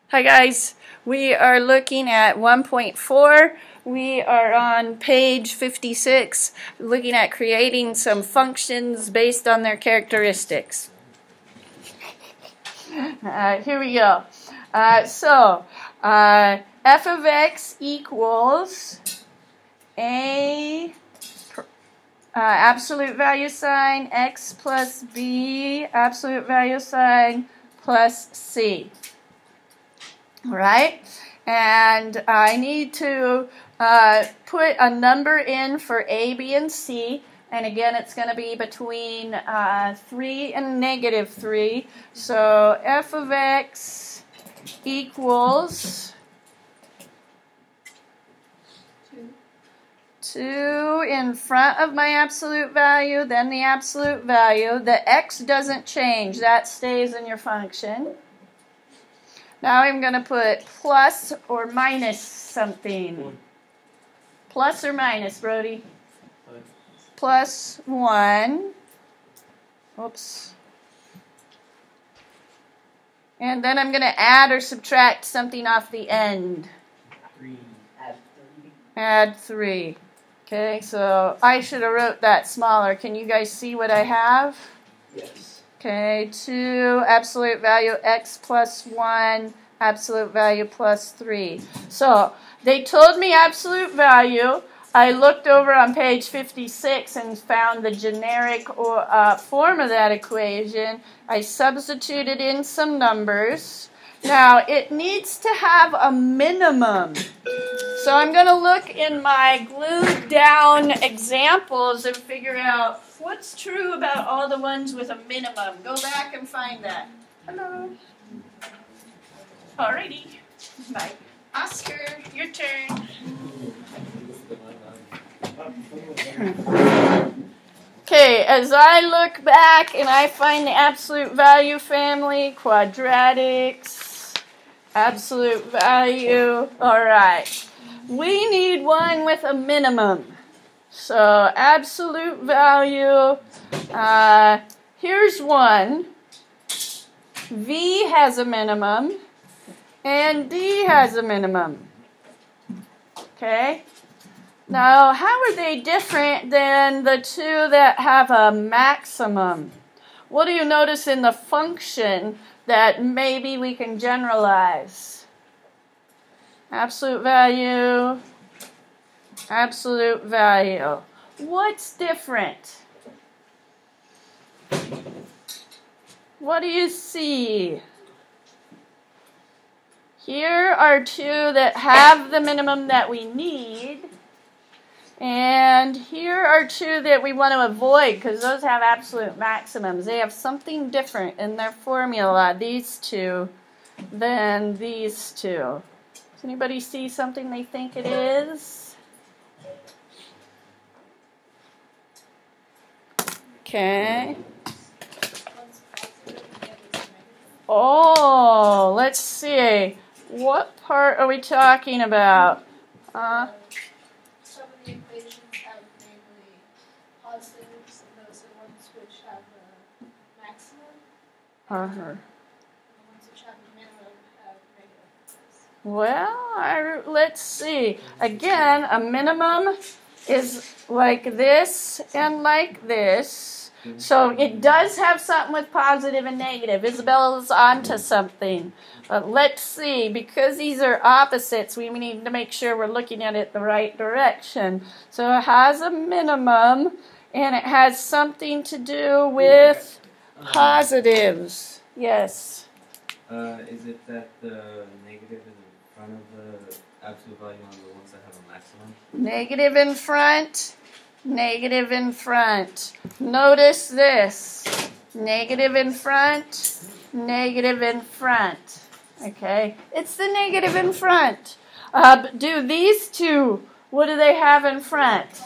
Hi guys, we are looking at 1.4. We are on page 56, looking at creating some functions based on their characteristics. Here we go. F of x equals a absolute value sign x plus b absolute value sign plus c. Right? And I need to put a number in for a, b, and c. And again, it's going to be between 3 and negative 3. So f of x equals 2 in front of my absolute value, then the absolute value. The x doesn't change. That stays in your function. Now I'm going to put plus or minus something. Plus or minus, Brody? Plus 1. Oops. And then I'm going to add or subtract something off the end. 3. Add 3. Okay, so I should have wrote that smaller. Can you guys see what I have? Yes. Okay, 2 absolute value x plus 1 absolute value plus 3. So they told me absolute value. I looked over on page 56 and found the generic form of that equation. I substituted in some numbers. Now it needs to have a minimum. So I'm going to look in my glued down examples and figure out what's true about all the ones with a minimum. Go back and find that. Hello. Alrighty. Bye. Oscar, your turn. Okay, as I look back and I find the absolute value family, quadratics, absolute value. Alright. We need one with a minimum. So absolute value, here's one. V has a minimum, and D has a minimum. Okay? Now, how are they different than the two that have a maximum? What do you notice in the function that maybe we can generalize? Absolute value, absolute value. What's different? What do you see? Here are two that have the minimum that we need. And here are two that we want to avoid because those have absolute maximums. They have something different in their formula, these two, than these two. Does anybody see something they think it is? Okay. Oh, let's see. What part are we talking about? Some of the equations have mainly positives, and those are the ones which have the maximum. And the ones which have the minimum have negative. Well, let's see. Again, a minimum is like this and like this. So it does have something with positive and negative. Isabella's onto something. But let's see. Because these are opposites, we need to make sure we're looking at it the right direction. So it has a minimum, and it has something to do with positives. Yes? Is it that the negative is in front of the absolute value on the ones that have a maximum? Negative in front. Negative in front. Notice this. Negative in front. Negative in front. Okay? It's the negative in front. Do these two, what do they have in front?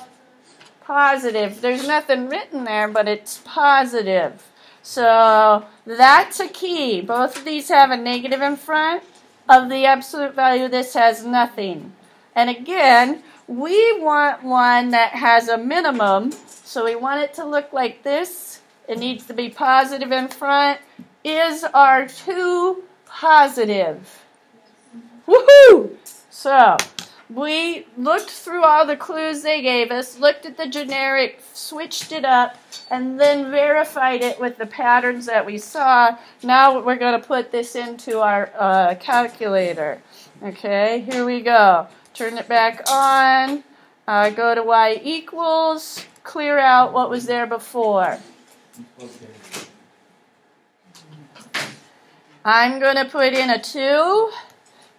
Positive. There's nothing written there, but it's positive. So that's a key. Both of these have a negative in front of the absolute value. This has nothing. And again, we want one that has a minimum, so we want it to look like this. It needs to be positive in front. Is our 2 positive? Woohoo! So, we looked through all the clues they gave us, looked at the generic, switched it up, and then verified it with the patterns that we saw. Now we're going to put this into our calculator. Okay, here we go. Turn it back on. Go to y equals. Clear out what was there before. I'm going to put in a 2.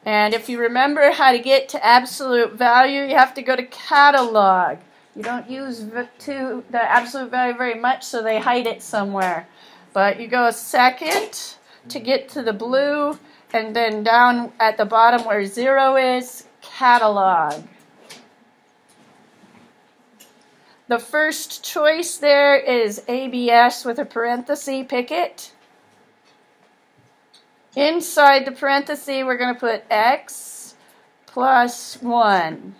And if you remember how to get to absolute value, you have to go to catalog. You don't use the absolute value very much, so they hide it somewhere. But you go a second to get to the blue, and then down at the bottom where 0 is, catalog. The first choice there is ABS with a parenthesis, pick it. Inside the parenthesis, we're going to put x plus 1.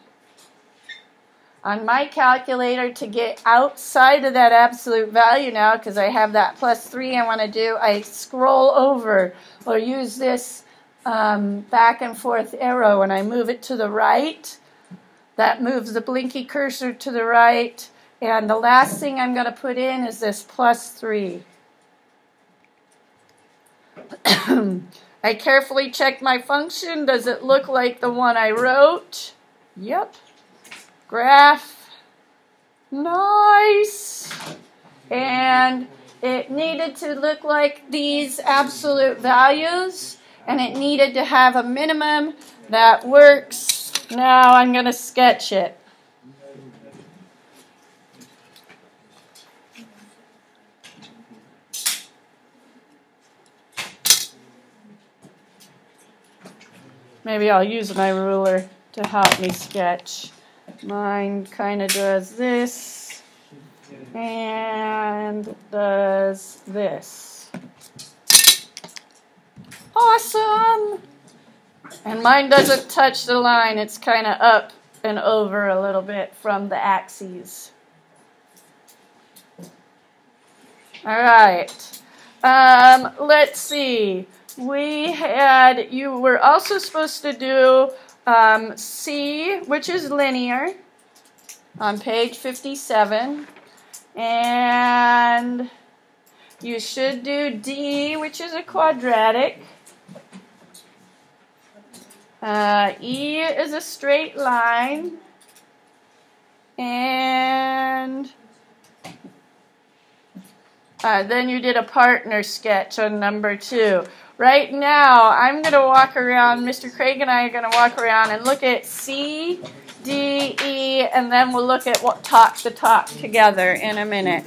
On my calculator, to get outside of that absolute value now, because I have that plus 3 I want to do, I scroll over or use this back and forth arrow, and I move it to the right. That moves the blinky cursor to the right. And the last thing I'm going to put in is this plus 3. I carefully check my function. Does it look like the one I wrote? Yep. Graph. Nice. And it needed to look like these absolute values, and it needed to have a minimum that works. Now I'm going to sketch it. Maybe I'll use my ruler to help me sketch. Mine kind of does this and does this. Awesome! And mine doesn't touch the line. It's kind of up and over a little bit from the axes. All right. Let's see. You were also supposed to do C, which is linear, on page 57. And you should do D, which is a quadratic. E is a straight line. And then you did a partner sketch on number 2. Right now, I'm going to walk around, Mr. Craig and I are going to walk around and look at C, D, E, and then we'll look at what talk the talk together in a minute.